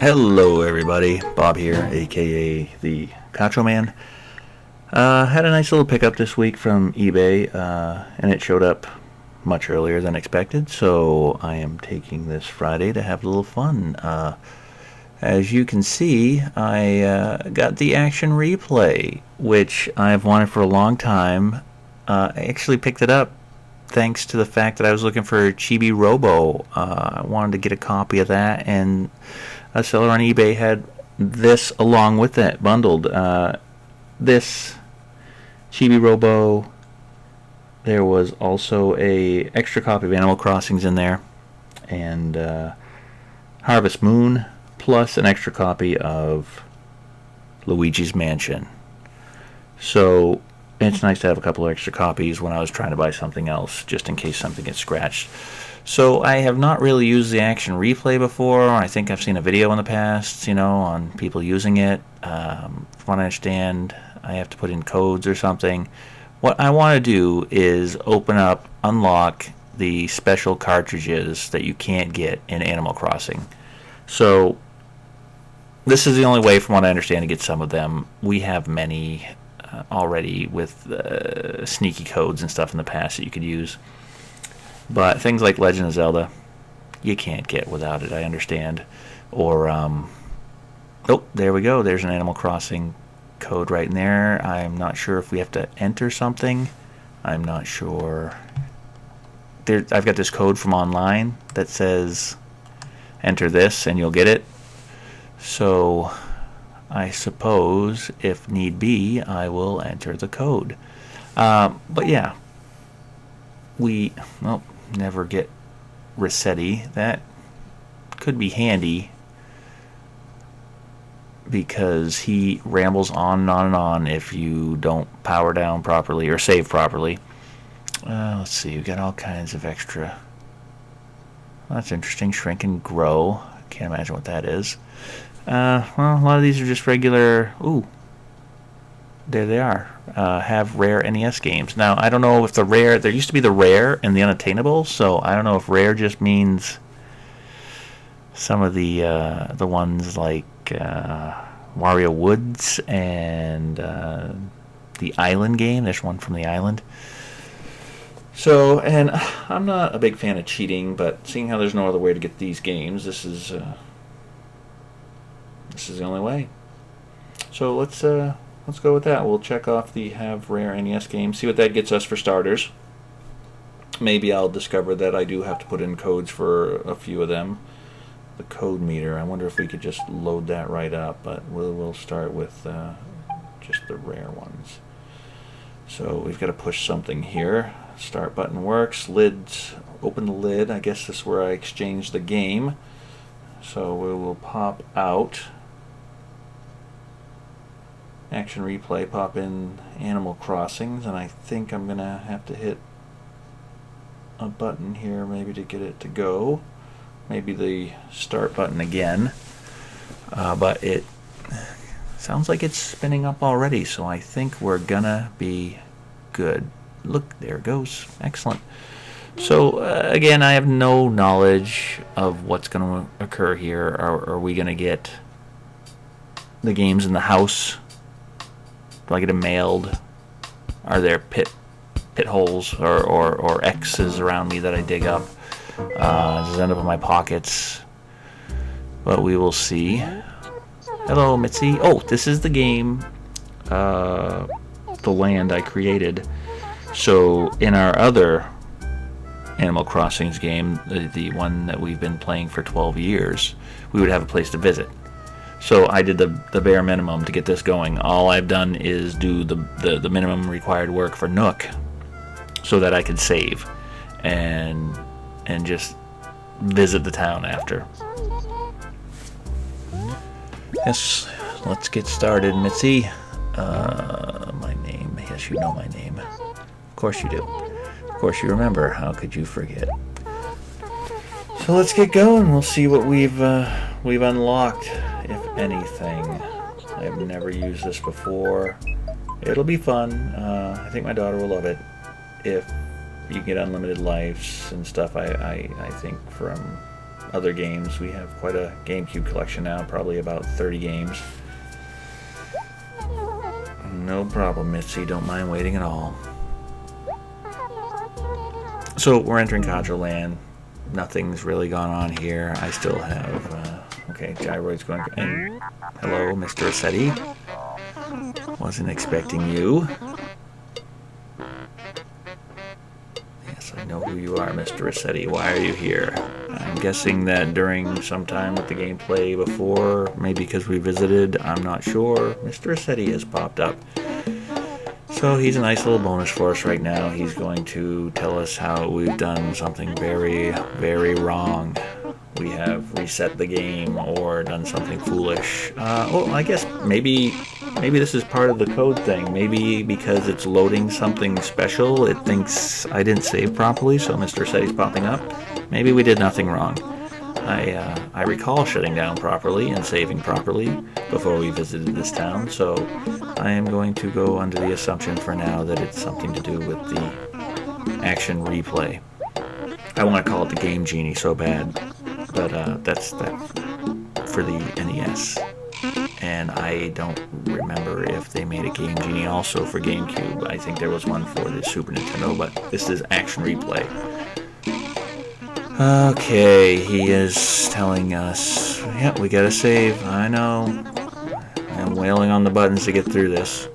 Hello everybody, Bob here, aka the Cacho Man. Had a nice little pickup this week from eBay, and it showed up much earlier than expected, so I am taking this Friday to have a little fun. As you can see, I got the Action Replay, which I've wanted for a long time. I actually picked it up thanks to the fact that I was looking for Chibi Robo. I wanted to get a copy of that, and a seller on eBay had this along with it bundled. This Chibi Robo. There was also a extra copy of Animal Crossings in there, and Harvest Moon, plus an extra copy of Luigi's Mansion. So it's nice to have a couple of extra copies when I was trying to buy something else, just in case something gets scratched. So I have not really used the Action Replay before. I think I've seen a video in the past, on people using it. From what I understand, I have to put in codes or something. What I want to do is unlock the special cartridges that you can't get in Animal Crossing. So this is the only way, from what I understand, to get some of them. We have many already with sneaky codes and stuff in the past that you could use. But things like Legend of Zelda, you can't get without it, I understand. Or, oh, there we go. There's an Animal Crossing code right in there. I'm not sure if we have to enter something. I'm not sure. I've got this code from online that says enter this and you'll get it. So I suppose, if need be, I will enter the code. But yeah, never get Rossetti. That could be handy because he rambles on and on and on if you don't power down properly or save properly. Let's see, we've got all kinds of extra. That's interesting. Shrink and grow. Can't imagine what that is. A lot of these are just regular. Ooh, there they are. Have rare NES games. Now, I don't know if the rare. There used to be the rare and the unattainable, so I don't know if rare just means some of the ones like Wario Woods and the Island game. There's one from the Island. So, and I'm not a big fan of cheating, but seeing how there's no other way to get these games, this is the only way. So let's go with that. We'll check off the have rare NES games, see what that gets us for starters. Maybe I'll discover that I do have to put in codes for a few of them. The code meter, I wonder if we could just load that right up, but we'll start with just the rare ones. So we've got to push something here. Start button works. Lids, open the lid. I guess this is where I exchange the game. So we will pop out Action Replay, pop in Animal Crossings, and I think I'm going to have to hit a button here maybe to get it to go. Maybe the start button again. But it sounds like it's spinning up already, so I think we're going to be good. Look, there it goes. Excellent. So, again, I have no knowledge of what's going to occur here. Are we going to get the games in the house? Do I get them mailed? Are there pit holes or X's around me that I dig up? Does it end up in my pockets? But we will see. Hello, Mitzi. Oh, this is the game, the land I created. So in our other Animal Crossings game, the one that we've been playing for 12 years, we would have a place to visit. So I did the bare minimum to get this going. All I've done is do the minimum required work for Nook so that I could save and just visit the town after. Yes, let's get started, Mitzi. My name. Yes, you know my name. Of course you do. Of course you remember. How could you forget? So let's get going. We'll see what we've unlocked, if anything. I've never used this before. It'll be fun. I think my daughter will love it. If you get unlimited lives and stuff, I think from other games. We have quite a GameCube collection now, probably about 30 games. No problem, Mitzi. Don't mind waiting at all. So we're entering Contra Land. Nothing's really gone on here. I still have... okay, Gyroid's going... And hello, Mr. Assetti. Wasn't expecting you. Yes, I know who you are, Mr. Assetti. Why are you here? I'm guessing that during some time with the gameplay before, maybe because we visited, I'm not sure, Mr. Assetti has popped up. So he's a nice little bonus for us right now. He's going to tell us how we've done something very, very wrong. We have reset the game or done something foolish. Well, I guess maybe this is part of the code thing. Maybe because it's loading something special, it thinks I didn't save properly, so Mr. Setti's popping up. Maybe we did nothing wrong. I recall shutting down properly and saving properly before we visited this town, so I am going to go under the assumption for now that it's something to do with the action replay. I want to call it the Game Genie so bad, but that's for the NES. And I don't remember if they made a Game Genie also for GameCube. I think there was one for the Super Nintendo, but this is action replay. Okay, he is telling us, yeah, we gotta save. I know. I'm wailing on the buttons to get through this.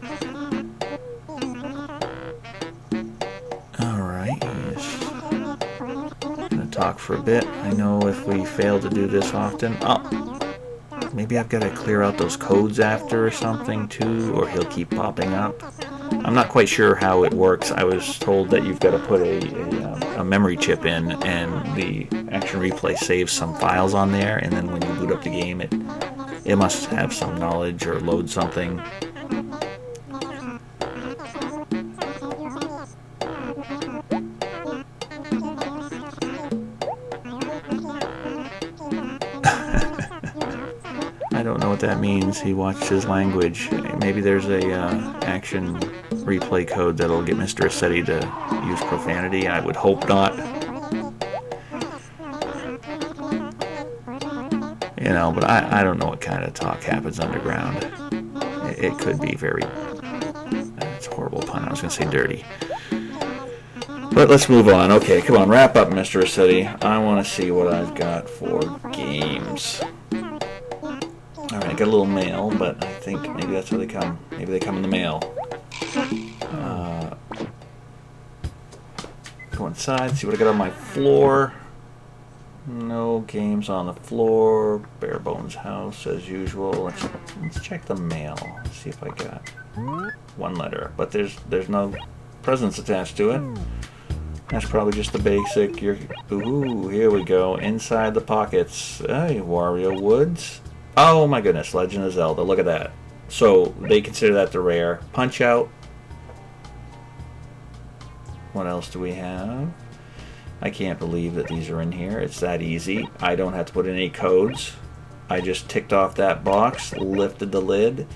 Alright, he's gonna talk for a bit. I know if we fail to do this often... Oh, maybe I've got to clear out those codes after or something too, or he'll keep popping up. I'm not quite sure how it works. I was told that you've got to put a memory chip in, and the action replay saves some files on there, and then when you boot up the game, it must have some knowledge or load something. I don't know what that means. He watched his language. Maybe there's a action replay code that'll get Mr. Assetti to use profanity. I would hope not. You know, but I don't know what kind of talk happens underground. It could be very... It's a horrible pun. I was going to say dirty. But let's move on. Okay, come on. Wrap up, Mr. Assetti. I want to see what I've got for games. Alright, I got a little mail, but I think maybe that's how they come. Maybe they come in the mail. Go inside, see what I got on my floor. No games on the floor. Bare bones house as usual. Let's check the mail. Let's see if I got one letter. But there's no presents attached to it. That's probably just the basic. Ooh, here we go. Inside the pockets. Hey, Wario Woods. Oh my goodness, Legend of Zelda. Look at that. So they consider that the rare. Punch Out. What else do we have? I can't believe that these are in here. It's that easy. I don't have to put in any codes. I just ticked off that box, lifted the lid.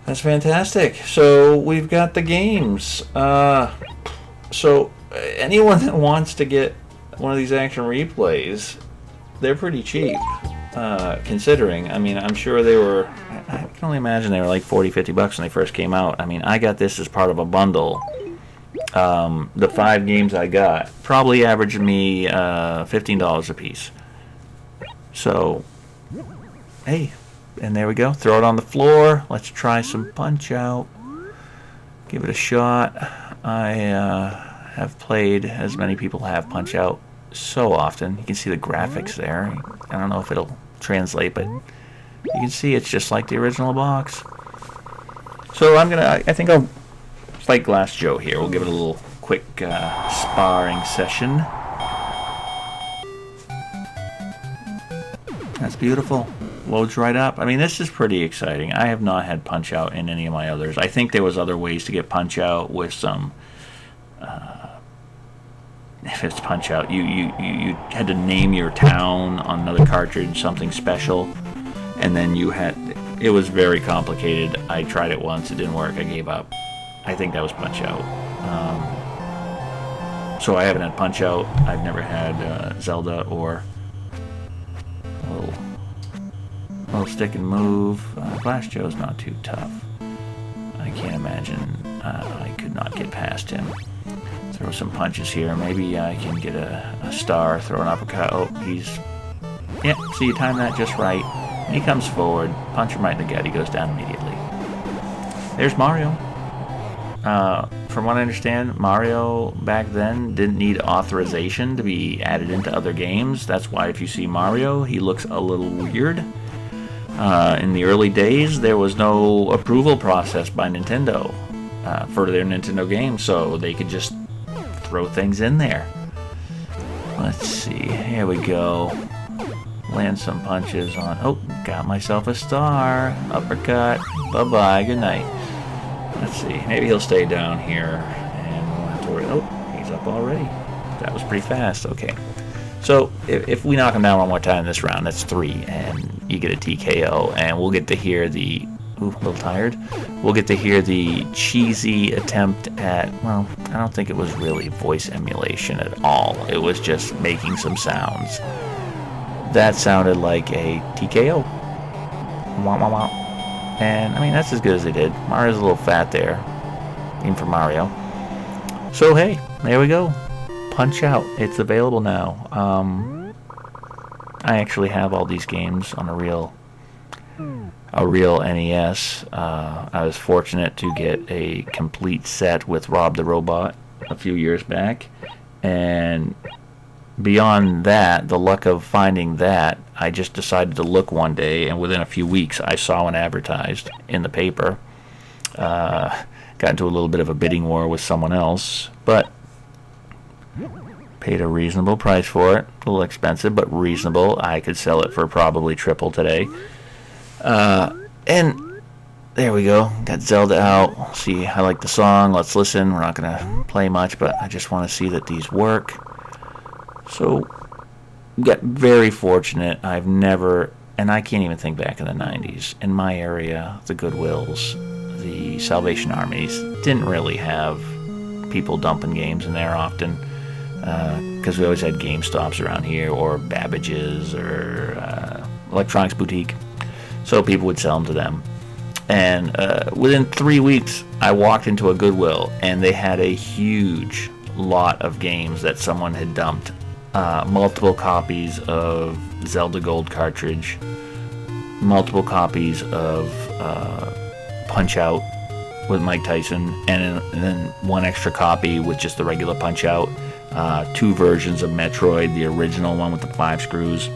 That's fantastic. So we've got the games. So anyone that wants to get one of these action replays, they're pretty cheap. Considering, I mean, I'm sure they were, I can only imagine they were like 40, 50 bucks when they first came out. I mean, I got this as part of a bundle. The 5 games I got probably averaged me $15 a piece. So, hey, and there we go. Throw it on the floor. Let's try some Punch Out. Give it a shot. I have played, as many people have, Punch Out so often. You can see the graphics there. I don't know if it'll translate, but you can see it's just like the original box. So I think I'll fight Glass Joe here. We'll give it a little quick sparring session. That's beautiful. Loads right up. I mean, this is pretty exciting. I have not had Punch Out in any of my others. I think there was other ways to get Punch Out with some... if it's Punch Out, you had to name your town on another cartridge, something special, and then it was very complicated. I tried it once, it didn't work, I gave up. I think that was Punch Out. So I haven't had Punch-Out. I've never had Zelda or little stick and move. Flash Joe's not too tough. I can't imagine I could not get past him. Throw some punches here. Maybe I can get a star, throw an uppercut. Oh, he's... Yeah, so you time that just right. And he comes forward, punch him right in the gut, he goes down immediately. There's Mario. From what I understand, Mario back then didn't need authorization to be added into other games. That's why if you see Mario, he looks a little weird. In the early days, there was no approval process by Nintendo for their Nintendo games, so they could just throw things in there. Let's see, here we go. Land some punches on... Oh, got myself a star. Uppercut. Bye-bye, good night. Let's see, maybe he'll stay down here and we'll have to worry. Oh, he's up already. That was pretty fast, okay. So, if we knock him down one more time this round, that's 3, and you get a TKO, and we'll get to hear the... Ooh, a little tired. We'll get to hear the cheesy attempt at... Well, I don't think it was really voice emulation at all. It was just making some sounds. That sounded like a TKO. Wah, wah, wah. And, I mean, that's as good as they did. Mario's a little fat there, even for Mario. So, hey, there we go. Punch-Out. It's available now. I actually have all these games on a real NES. I was fortunate to get a complete set with Rob the Robot a few years back. And beyond that, the luck of finding that, I just decided to look one day, and within a few weeks, I saw one advertised in the paper. Got into a little bit of a bidding war with someone else, but paid a reasonable price for it. A little expensive, but reasonable. I could sell it for probably triple today. And there we go. Got Zelda out. See, I like the song. Let's listen. We're not going to play much, but I just want to see that these work. So, got very fortunate. I've never, and I can't even think back in the 90s. In my area, the Goodwills, the Salvation Armies didn't really have people dumping games in there often, because we always had GameStops around here, or Babbage's, or Electronics Boutique. So people would sell them to them. And within 3 weeks, I walked into a Goodwill, and they had a huge lot of games that someone had dumped. Multiple copies of Zelda Gold cartridge, multiple copies of Punch-Out with Mike Tyson, and then one extra copy with just the regular Punch-Out, 2 versions of Metroid, the original one with the 5 screws,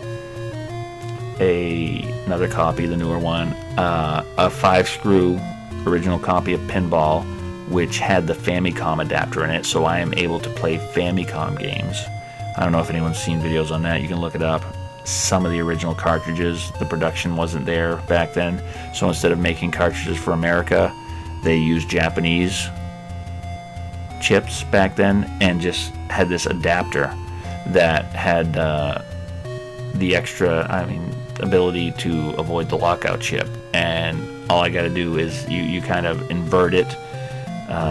another copy, the newer one, a 5-screw original copy of Pinball, which had the Famicom adapter in it, so I am able to play Famicom games. I don't know if anyone's seen videos on that. You can look it up. Some of the original cartridges, the production wasn't there back then, so instead of making cartridges for America, they used Japanese chips back then and just had this adapter that had the extra, ability to avoid the lockout chip. And all I got to do is you kind of invert it.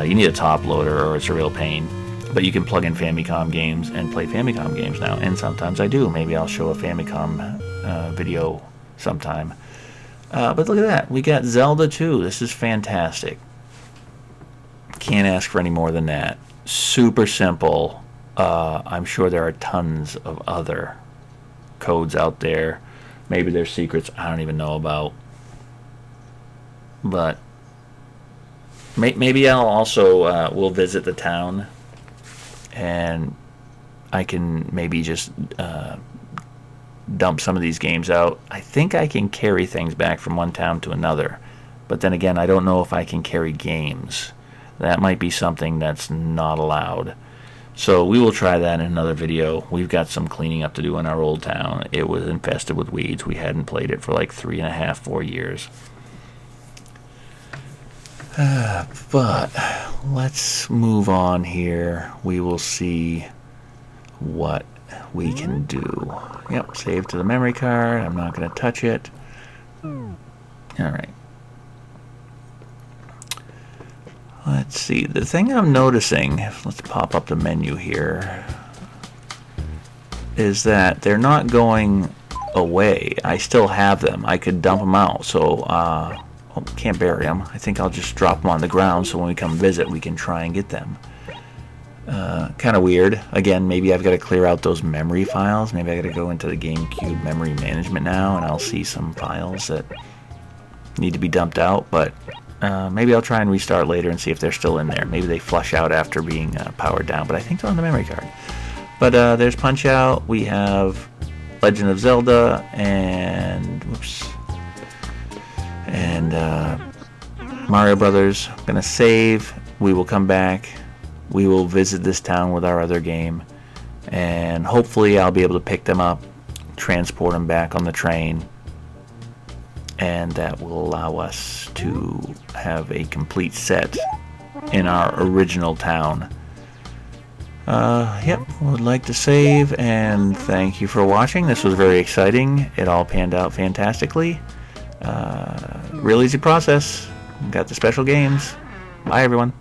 You need a top loader or it's a real pain. But you can plug in Famicom games and play Famicom games now. And sometimes I do. Maybe I'll show a Famicom video sometime. But look at that. We got Zelda 2. This is fantastic. Can't ask for any more than that. Super simple. I'm sure there are tons of other codes out there. Maybe there's secrets I don't even know about. But maybe I'll also we'll visit the town, and I can maybe just dump some of these games out. I think I can carry things back from one town to another, but then again, I don't know if I can carry games. That might be something that's not allowed. So we will try that in another video. We've got some cleaning up to do in our old town. It was infested with weeds. We hadn't played it for like 3.5, 4 years. But let's move on here. We will see what we can do. Yep, save to the memory card. I'm not going to touch it. Alright. Let's see, the thing I'm noticing, let's pop up the menu here, is that they're not going away. I still have them. I could dump them out, so can't bury them. I think I'll just drop them on the ground so when we come visit we can try and get them. Kind of weird. Again, maybe I've got to clear out those memory files. Maybe I got to go into the GameCube memory management now and I'll see some files that need to be dumped out, but maybe I'll try and restart later and see if they're still in there. Maybe they flush out after being powered down, but I think they're on the memory card. But there's Punch-Out. We have Legend of Zelda and Mario Brothers. I'm gonna save. We will come back. We will visit this town with our other game, and hopefully I'll be able to pick them up, transport them back on the train, and that will allow us to have a complete set in our original town. Yep, would like to save, and thank you for watching. This was very exciting. It all panned out fantastically. Real easy process. Got the special games. Bye, everyone.